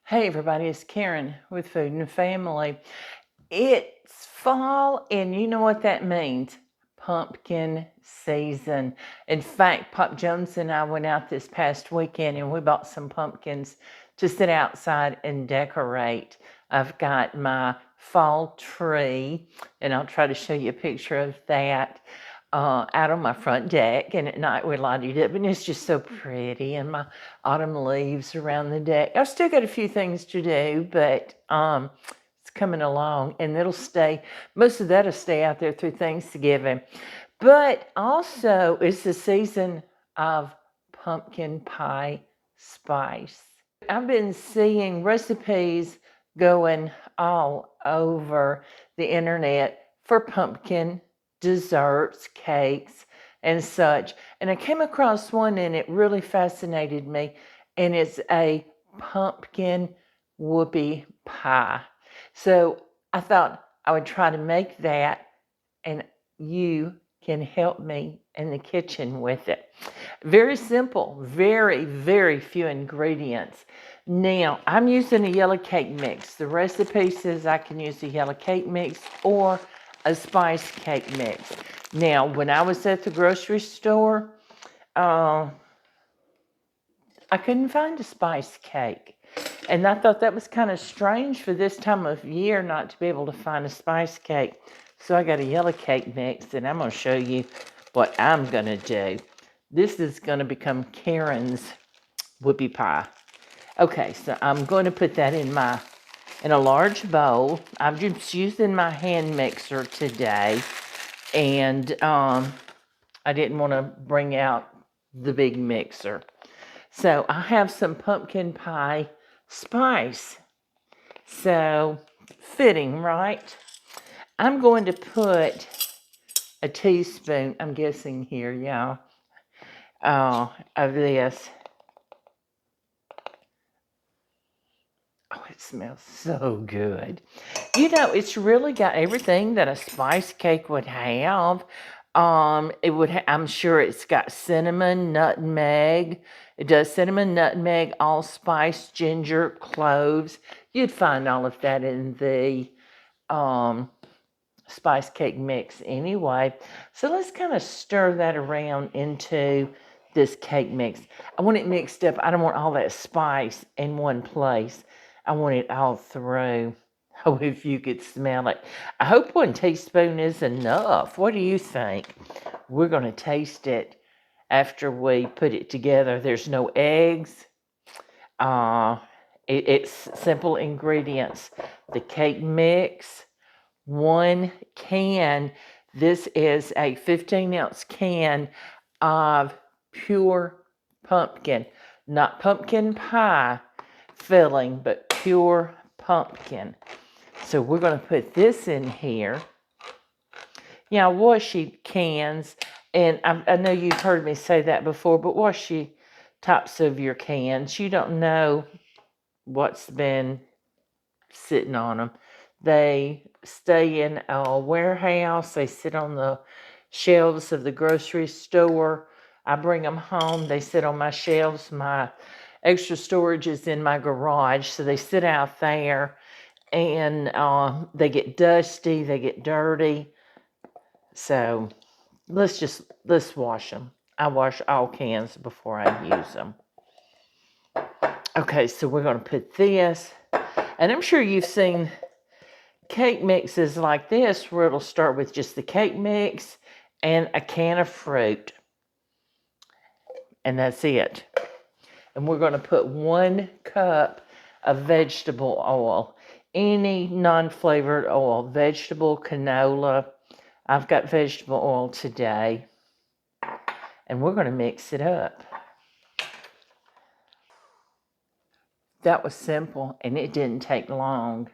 Hey everybody, it's Karen with Food and Family. It's fall, and you know what that means? Pumpkin season. In fact, Pop Jones and I went out this past weekend and we bought some pumpkins to sit outside and decorate. I've got my fall tree, and I'll try to show you a picture of that. Out on my front deck, and at night we lighted it up, and it's just so pretty. And my autumn leaves around the deck. I've still got a few things to do, but it's coming along, and it'll stay. Most of that'll stay out there through Thanksgiving. But also, it's the season of pumpkin pie spice. I've been seeing recipes going all over the internet for pumpkin desserts, cakes, and such. And I came across one and it really fascinated me. And it's a pumpkin whoopie pie. So I thought I would try to make that, and you can help me in the kitchen with it. Very simple, very, very few ingredients. Now, I'm using a yellow cake mix. The recipe says I can use a yellow cake mix or a spice cake mix. Now, when I was at the grocery store, I couldn't find a spice cake. And I thought that was kind of strange for this time of year not to be able to find a spice cake. So I got a yellow cake mix, and I'm going to show you what I'm going to do. This is going to become Karen's whoopie pie. Okay, so I'm going to put that in a large bowl. I'm just using my hand mixer today, and I didn't want to bring out the big mixer. So I have some pumpkin pie spice. So fitting, right? I'm going to put a teaspoon, I'm guessing here, y'all, of this. Oh, it smells so good. You know, it's really got everything that a spice cake would have. I'm sure it's got cinnamon, nutmeg. It does cinnamon, nutmeg, allspice, ginger, cloves. You'd find all of that in the spice cake mix anyway. So let's kind of stir that around into this cake mix. I want it mixed up. I don't want all that spice in one place. I want it all through. Oh, if you could smell it. I hope 1 teaspoon is enough. What do you think? We're going to taste it after we put it together. There's no eggs. It's simple ingredients. The cake mix, 1 can. This is a 15-ounce can of pure pumpkin. Not pumpkin pie filling, but pure pumpkin. So we're going to put this in here. Yeah, wash your cans. And I know you've heard me say that before, but wash your tops of your cans. You don't know what's been sitting on them. They stay in a warehouse. They sit on the shelves of the grocery store. I bring them home. They sit on my shelves. My extra storage is in my garage, so they sit out there, and they get dusty. They get dirty. So let's wash them. I wash all cans before I use them. Okay, so we're going to put this, and I'm sure you've seen cake mixes like this where it'll start with just the cake mix and a can of fruit, and that's it. And we're going to put 1 cup of vegetable oil, any non-flavored oil, vegetable, canola. I've got vegetable oil today, and we're going to mix it up. That was simple, and it didn't take long.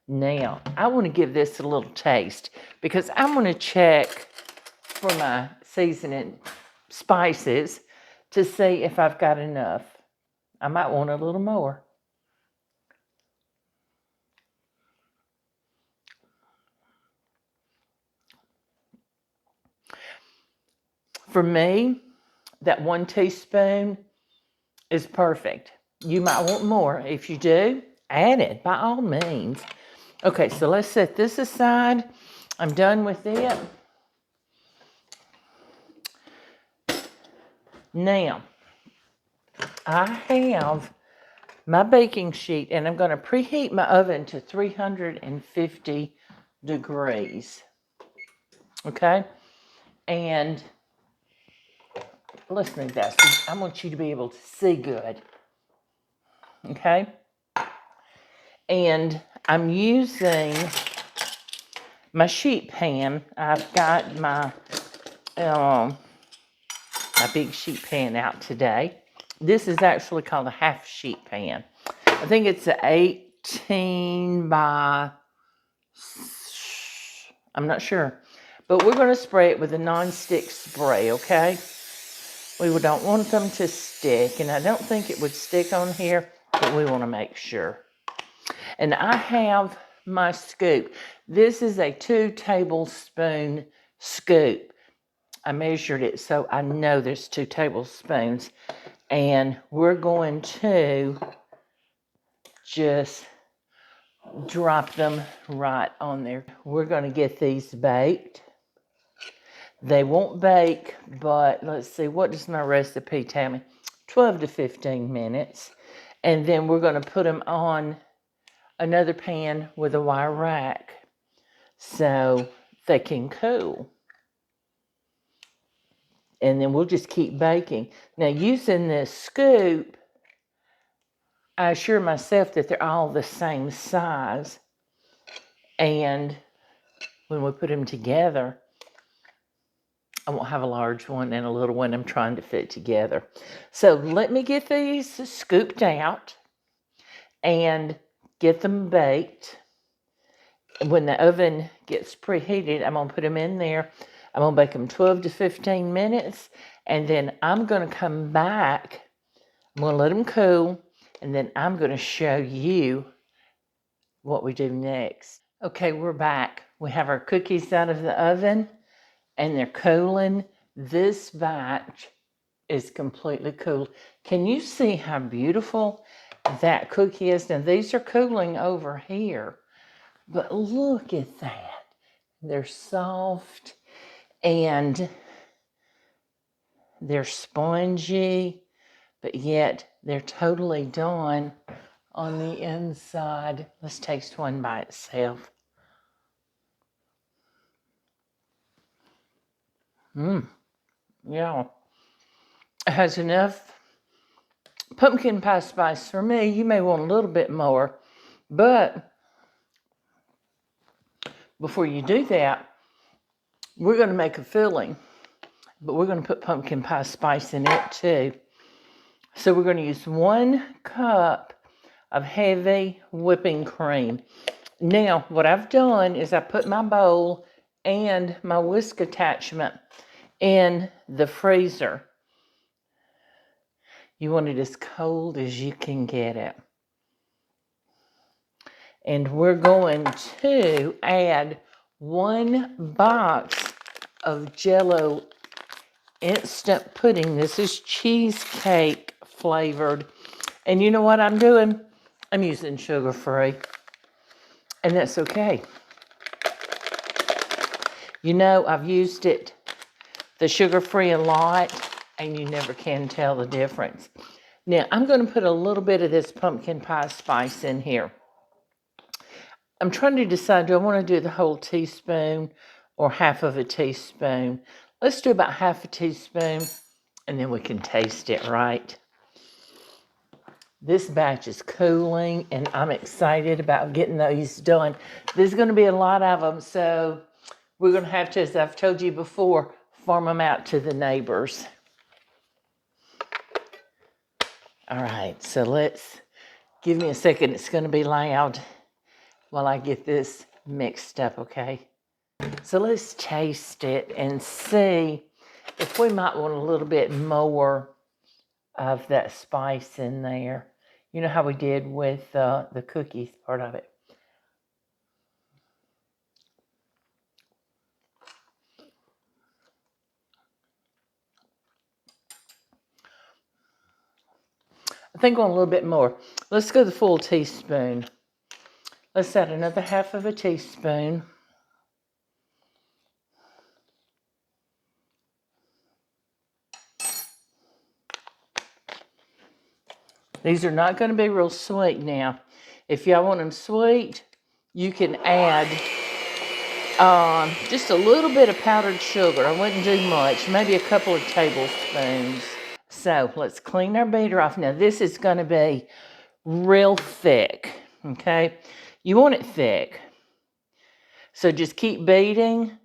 Now, I want to give this a little taste because I'm going to check for my seasoning spices to see if I've got enough. I might want a little more. For me, that 1 teaspoon is perfect. You might want more. If you do, add it by all means. Okay, so let's set this aside. I'm done with it. Now, I have my baking sheet, and I'm going to preheat my oven to 350 degrees. Okay? And let's move that. I want you to be able to see good. Okay? And I'm using my sheet pan. I've got my big sheet pan out today. This is actually called a half sheet pan. I think it's an 18 by, I'm not sure. But we're going to spray it with a non-stick spray, okay? We don't want them to stick, and I don't think it would stick on here, but we want to make sure. And I have my scoop. This is a 2 tablespoon scoop. I measured it so I know there's 2 tablespoons. And we're going to just drop them right on there. We're going to get these baked. They won't bake, but let's see, what does my recipe tell me? 12 to 15 minutes. And then we're going to put them on another pan with a wire rack so they can cool. And then we'll just keep baking. Now, using this scoop, I assure myself that they're all the same size. And when we put them together, I won't have a large one and a little one I'm trying to fit together. So let me get these scooped out and get them baked. When the oven gets preheated, I'm going to put them in there. I'm going to bake them 12 to 15 minutes. And then I'm going to come back. I'm going to let them cool. And then I'm going to show you what we do next. Okay, we're back. We have our cookies out of the oven. And they're cooling. This batch is completely cool. Can you see how beautiful that cookie is? Now, these are cooling over here, but look at that. They're soft and they're spongy, but yet they're totally done on the inside. Let's taste one by itself. Yeah. It has enough pumpkin pie spice for me. You may want a little bit more, but before you do that, we're going to make a filling, but we're going to put pumpkin pie spice in it too. So we're going to use 1 cup of heavy whipping cream. Now, what I've done is I put my bowl and my whisk attachment in the freezer. You want it as cold as you can get it. And we're going to add 1 box of Jell-O instant pudding. This is cheesecake flavored. And you know what I'm doing? I'm using sugar-free. And that's okay. You know, I've used the sugar-free a lot, and you never can tell the difference. Now, I'm going to put a little bit of this pumpkin pie spice in here. I'm trying to decide, do I want to do the whole teaspoon or half of a teaspoon? Let's do about half a teaspoon, and then we can taste it, right? This batch is cooling, and I'm excited about getting those done. There's going to be a lot of them, so we're going to have to, as I've told you before, farm them out to the neighbors. All right, so let's, give me a second. It's going to be loud while I get this mixed up, okay? So let's taste it and see if we might want a little bit more of that spice in there. You know how we did with the cookies part of it. I think on a little bit more. Let's go the full teaspoon. Let's add another half of a teaspoon. These are not going to be real sweet now. If y'all want them sweet, you can add just a little bit of powdered sugar. I wouldn't do much, maybe a couple of tablespoons. So let's clean our beater off. Now this is going to be real thick, okay? You want it thick. So just keep beating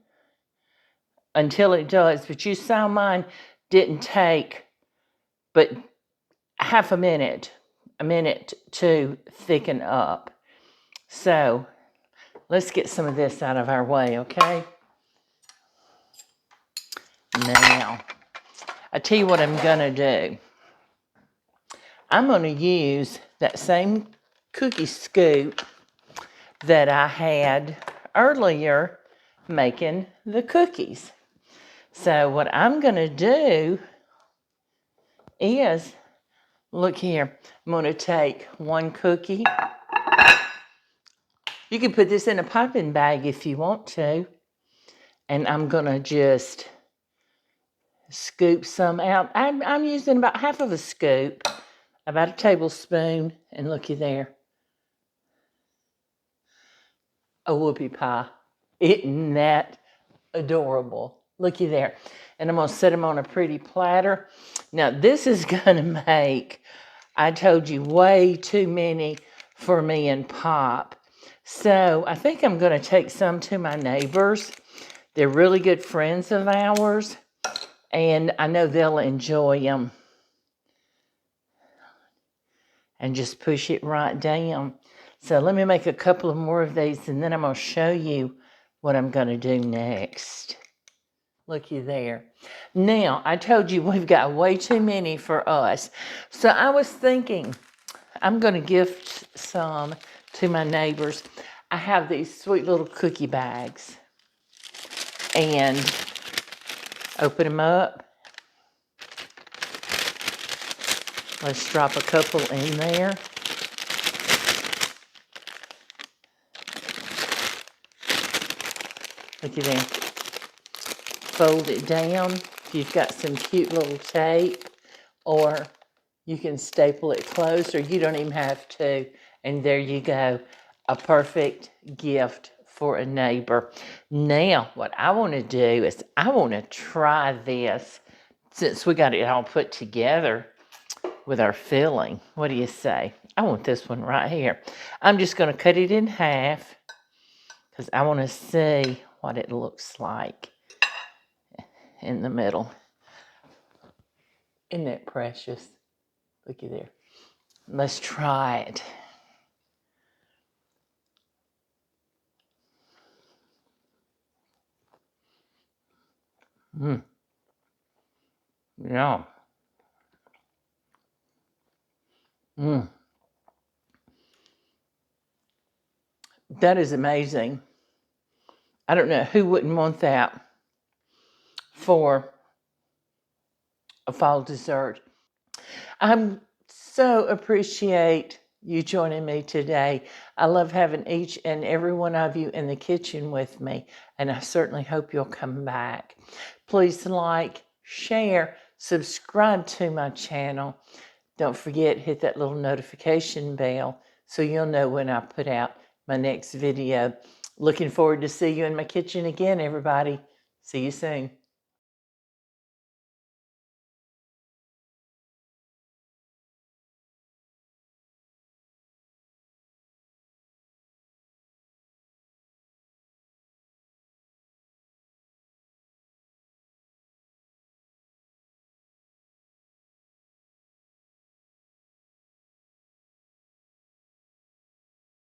until it does. But you saw mine didn't take but half a minute to thicken up. So let's get some of this out of our way, okay? Now, I tell you what I'm gonna do. I'm gonna use that same cookie scoop that I had earlier making the cookies. So what I'm gonna do is, look here, I'm gonna take one cookie. You can put this in a piping bag if you want to. And I'm gonna just scoop some out. I'm using about half of a scoop, about a tablespoon, and looky there. A whoopie pie. Isn't that adorable? Looky there. And I'm gonna set them on a pretty platter. Now this is gonna make, I told you, way too many for me and Pop. So I think I'm gonna take some to my neighbors. They're really good friends of ours, and I know they'll enjoy them. And just push it right down. So let me make a couple of more of these, and then I'm going to show you what I'm going to do next. Looky there. Now, I told you we've got way too many for us. So I was thinking I'm going to gift some to my neighbors. I have these sweet little cookie bags. And open them up. Let's drop a couple in there. Look at that. Fold it down. If you've got some cute little tape, or you can staple it closed, or you don't even have to. And there you go. A perfect gift for a neighbor. Now, what I want to do is I want to try this, since we got it all put together with our filling. What do you say? I want this one right here. I'm just going to cut it in half because I want to see what it looks like in the middle. Isn't that precious? Looky there. Let's try it. Yeah. That is amazing. I don't know who wouldn't want that for a fall dessert. I so appreciate you joining me today. I love having each and every one of you in the kitchen with me, and I certainly hope you'll come back. Please like, share, subscribe to my channel. Don't forget, hit that little notification bell so you'll know when I put out my next video. Looking forward to see you in my kitchen again, everybody. See you soon.